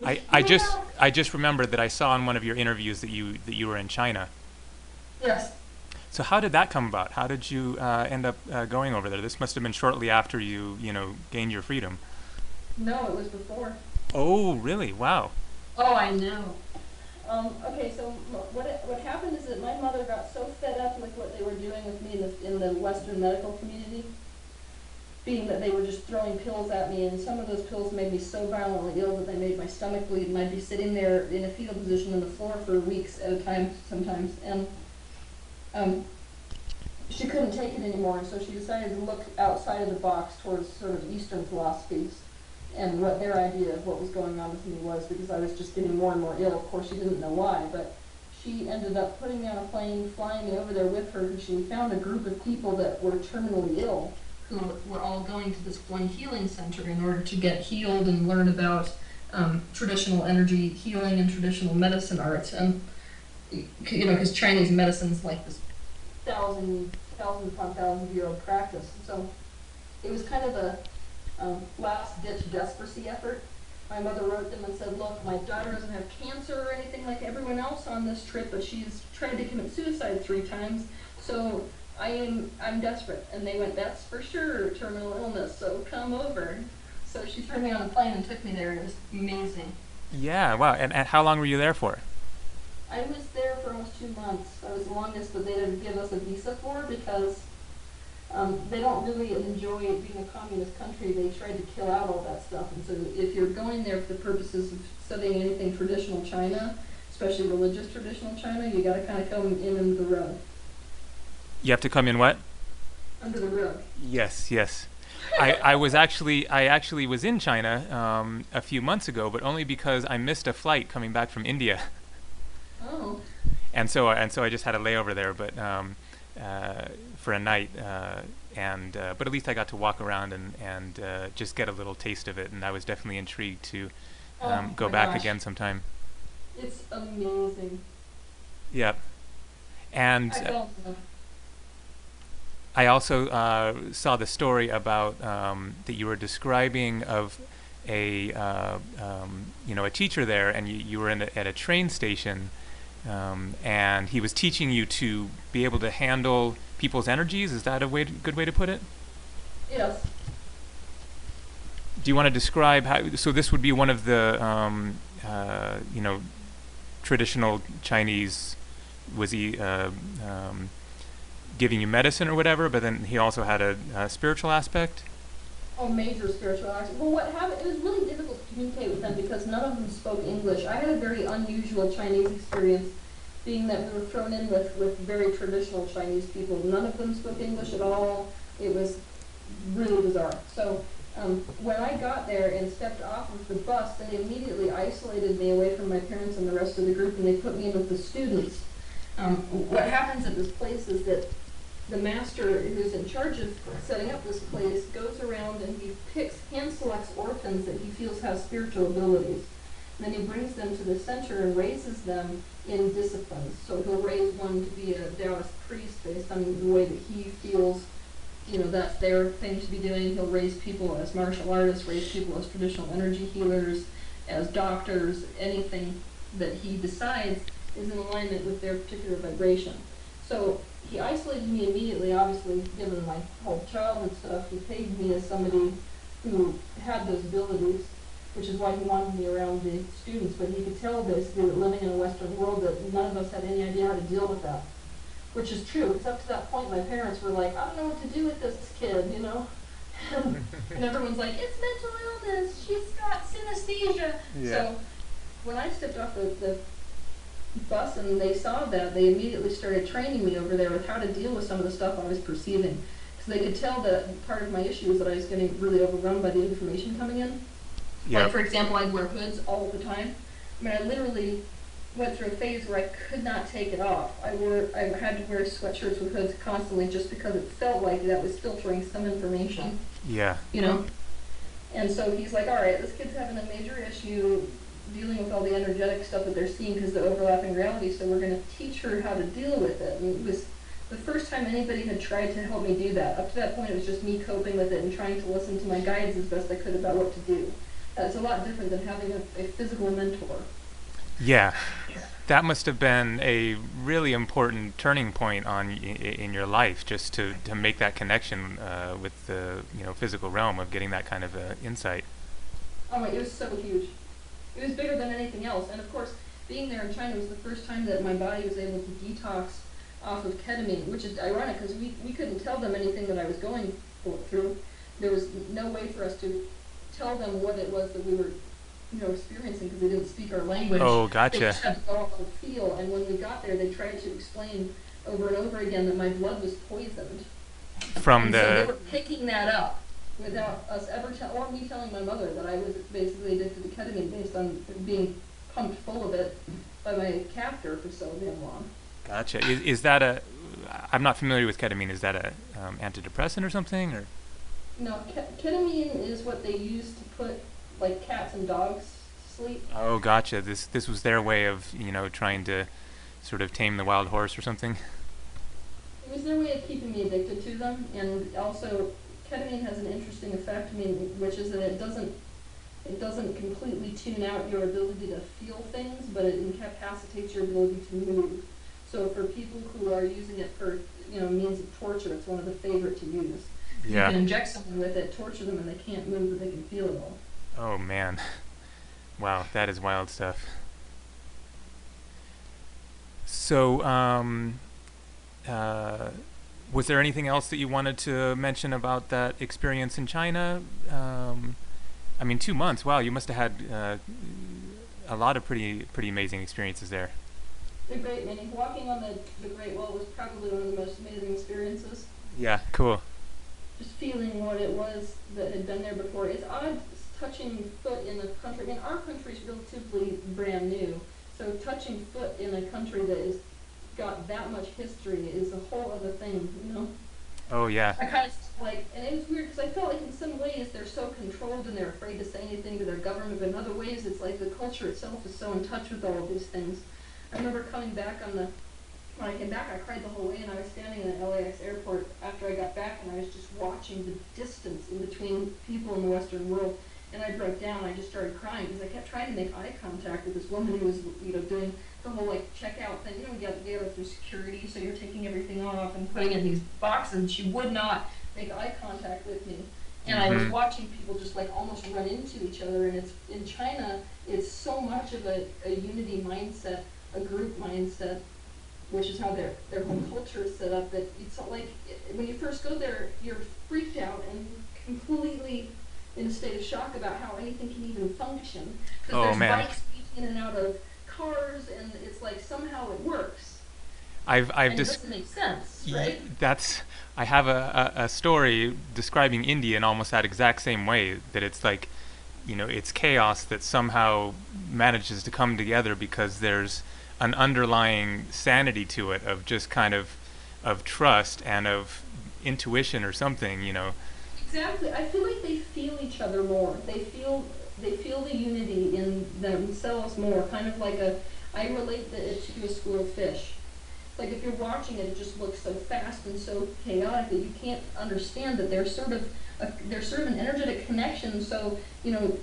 I just remembered that I saw in one of your interviews that you were in China. Yes. So how did that come about? How did you end up going over there? This must have been shortly after you know gained your freedom. No, it was before. Oh, really? Wow. Oh, I know. Okay, so what happened is that my mother got so fed up with what they were doing with me in the Western medical community, being that they were just throwing pills at me, and some of those pills made me so violently ill that they made my stomach bleed, and I'd be sitting there in a fetal position on the floor for weeks at a time sometimes, and um, she couldn't take it anymore, and so she decided to look outside of the box towards sort of Eastern philosophies and what their idea of what was going on with me was, because I was just getting more and more ill. Of course, she didn't know why, but she ended up putting me on a plane, flying me over there with her, because she found a group of people that were terminally ill who were all going to this one healing center in order to get healed and learn about traditional energy healing and traditional medicine arts. And you know, because Chinese medicine's like this thousand upon thousand-year old practice. So it was kind of a last-ditch desperacy effort. My mother wrote them and said, "Look, my daughter doesn't have cancer or anything like everyone else on this trip, but she's tried to commit suicide 3 times. So I'm desperate." And they went, "That's for sure terminal illness. So come over." So she threw me on a plane and took me there. It was amazing. Yeah. Wow. And how long were you there for? I was there for almost 2 months. I was the longest that they didn't give us a visa for because they don't really enjoy being a communist country. They tried to kill out all that stuff. And so if you're going there for the purposes of studying anything traditional China, especially religious traditional China, you got to kind of come in under the rug. You have to come in what? Under the rug. Yes. Yes. I actually was in China a few months ago, but only because I missed a flight coming back from India, Oh, and so I just had a layover there, but for a night, and but at least I got to walk around and just get a little taste of it, and I was definitely intrigued to oh go my back gosh. again sometime. It's amazing. Yep. And I fell in love. I also saw the story about that you were describing of a a teacher there, and you were at a train station, and he was teaching you to be able to handle people's energies. Is that a good way to put it? Yes. Do you want to describe how? So this would be one of the traditional Chinese. Was he giving you medicine or whatever? But then he also had a spiritual aspect. Oh, major spiritual action. Well, what happened, it was really difficult to communicate with them because none of them spoke English. I had a very unusual Chinese experience, being that we were thrown in with very traditional Chinese people. None of them spoke English at all. It was really bizarre. So when I got there and stepped off of the bus, they immediately isolated me away from my parents and the rest of the group, and they put me in with the students. What happens at this place is that the master who's in charge of setting up this place goes around and he hand selects orphans that he feels have spiritual abilities. And then he brings them to the center and raises them in disciplines. So he'll raise one to be a Taoist priest based on the way that he feels, you know, that's their thing to be doing. He'll raise people as martial artists, raise people as traditional energy healers, as doctors, anything that he decides is in alignment with their particular vibration. So he isolated me immediately, obviously, given my whole childhood stuff. He paid me as somebody who had those abilities, which is why he wanted me around the students. But he could tell basically that living in a Western world that none of us had any idea how to deal with that, which is true. Because up to that point, my parents were like, "I don't know what to do with this kid," you know? And everyone's like, "It's mental illness. She's got synesthesia." Yeah. So when I stepped off the bus and they saw that, they immediately started training me over there with how to deal with some of the stuff I was perceiving. Because they could tell that part of my issue was that I was getting really overrun by the information coming in. Like, Yep. for example, I'd wear hoods all the time. I mean, I literally went through a phase where I could not take it off. I had to wear sweatshirts with hoods constantly just because it felt like that was filtering some information, Yeah. you know? And so he's like, "All right, this kid's having a major issue dealing with all the energetic stuff that they're seeing because of the overlapping reality, so we're going to teach her how to deal with it." And it was the first time anybody had tried to help me do that. Up to that point, it was just me coping with it and trying to listen to my guides as best I could about what to do. That's a lot different than having a physical mentor. Yeah, that must have been a really important turning point in your life, just to make that connection with the physical realm of getting that kind of insight. Oh my, it was so huge. It was bigger than anything else. And of course, being there in China was the first time that my body was able to detox off of ketamine, which is ironic because we couldn't tell them anything that I was going through. There was no way for us to tell them what it was that we were, experiencing because they didn't speak our language. Oh, They gotcha. just had to go off and feel. And when we got there, they tried to explain over and over again that my blood was poisoned. From And so they the were picking that up without us ever or me telling my mother that I was basically addicted to ketamine based on being pumped full of it by my captor for so damn long. Gotcha. Is that a? I'm not familiar with ketamine. Is that a antidepressant or something? Or No, ketamine is what they use to put like cats and dogs to sleep. oh, gotcha. This was their way of trying to sort of tame the wild horse or something. It was their way of keeping me addicted to them, and also ketamine has an interesting effect, which is that it doesn't completely tune out your ability to feel things, but it incapacitates your ability to move. So for people who are using it for means of torture, it's one of the favorite to use. You Yeah. can inject someone with it, torture them, and they can't move, but they can feel it all. Oh man. Wow, that is wild stuff. So, uh, was there anything else that you wanted to mention about that experience in China? I mean, 2 months. Wow, you must have had a lot of pretty amazing experiences there. They're great, Manny. Walking on the Great Wall was probably one of the most amazing experiences. Yeah, cool. Just feeling what it was that had been there before. It's odd touching foot in a country. I mean, our country's relatively brand new, so touching foot in a country that is got that much history is a whole other thing. Oh yeah. I kind of like, and it was weird because I felt like in some ways they're so controlled and they're afraid to say anything to their government, but in other ways it's like the culture itself is so in touch with all of these things. I remember coming back when I came back, I cried the whole way, and I was standing in the LAX airport after I got back, and I was just watching the distance in between people in the Western world, and I broke down. I just started crying because I kept trying to make eye contact with this woman who was, doing the whole like checkout thing. You gotta go through security, so you're taking everything off and putting it in these boxes. And she would not make eye contact with me, and I was Mhm. watching people just like almost run into each other. And it's in China, it's so much of a unity mindset, a group mindset, which is how their whole culture is set up. That it's like when you first go there, you're freaked out and completely in a state of shock about how anything can even function. Because Oh there's man. bikes weaving in and out of cars, and it's like somehow it works, I've and it just doesn't make sense, right? that's I have a story describing India in almost that exact same way, that it's like it's chaos that somehow manages to come together because there's an underlying sanity to it of just kind of trust and of intuition or something. Exactly. I feel like they feel each other more. They feel the unity in themselves more. Kind of like I relate it to a school of fish. Like if you're watching it, it just looks so fast and so chaotic that you can't understand that there's sort of an energetic connection. So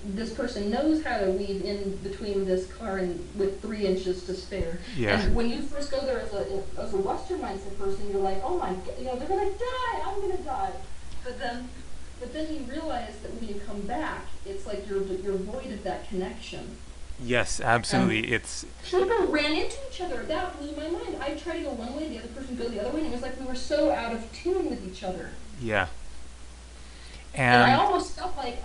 this person knows how to weave in between this car and with 3 inches to spare. Yeah. And when you first go there as a Western mindset person, you're like, oh my, they're gonna die. I'm gonna die. But then you realize that when you come back, it's like you're void of that connection. Yes, absolutely. It's People ran into each other. That blew my mind. I tried to go one way, the other person would go the other way, and it was like we were so out of tune with each other. yeah. And I And almost felt like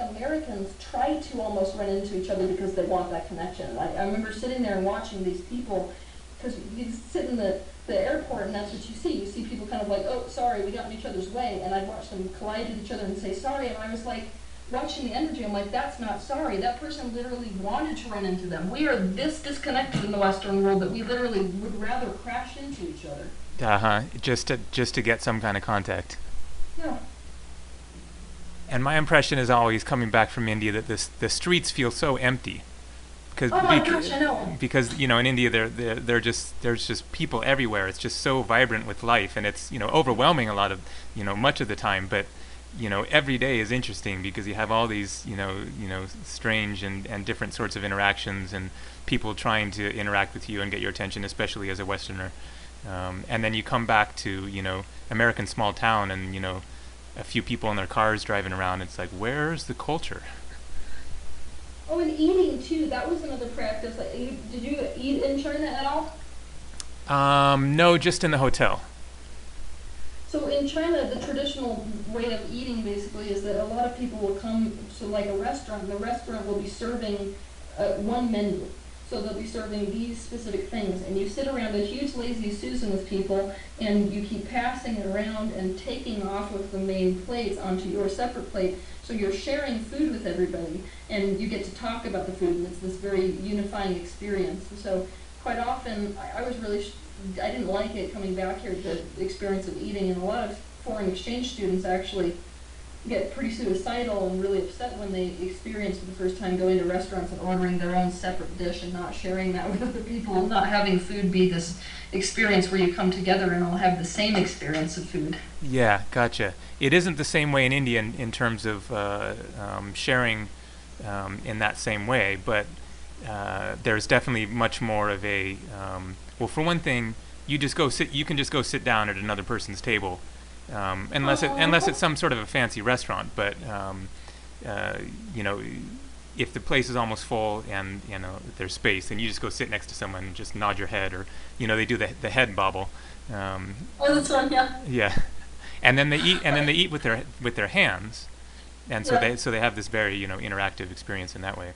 Americans try to almost run into each other because they want that connection. I remember sitting there and watching these people, because you sit in the airport and that's what you see. You see people kind of like, oh, sorry, we got in each other's way, and I'd watch them collide with each other and say sorry, and I was like, watching the energy, I'm like, that's not sorry. That person literally wanted to run into them. We are this disconnected in the Western world that we literally would rather crash into each other. just to get some kind of contact. Yeah. And my impression is always coming back from India that the streets feel so empty because Oh my gosh, I know. in India there's just people everywhere. It's just so vibrant with life, and it's overwhelming a lot of much of the time. But every day is interesting because you have all these, strange and different sorts of interactions and people trying to interact with you and get your attention, especially as a Westerner. And then you come back to, American small town and, a few people in their cars driving around. It's like, where's the culture? Oh, and eating too. That was another practice. Like, did you eat in China at all? No, just in the hotel. So in China, the traditional way of eating basically is that a lot of people will come to like a restaurant. And the restaurant will be serving one menu. So they'll be serving these specific things, and you sit around a huge lazy Susan with people, and you keep passing it around and taking off of the main plates onto your separate plate. So you're sharing food with everybody, and you get to talk about the food, and it's this very unifying experience. And so quite often, I was really, I didn't like it coming back here, the experience of eating, and a lot of foreign exchange students actually get pretty suicidal and really upset when they experience for the first time going to restaurants and ordering their own separate dish and not sharing that with other people, not having food be this experience where you come together and all have the same experience of food. Yeah, gotcha. It isn't the same way in India in terms of sharing in that same way, but there's definitely much more of a well, for one thing, you can just go sit down at another person's table, unless it's some sort of a fancy restaurant. But uh, you know, if the place is almost full and there's space, then you just go sit next to someone and just nod your head, or they do the head bobble. Oh, that's fun, yeah. Yeah, and then they eat with their hands, and so Yeah. they have this very interactive experience in that way.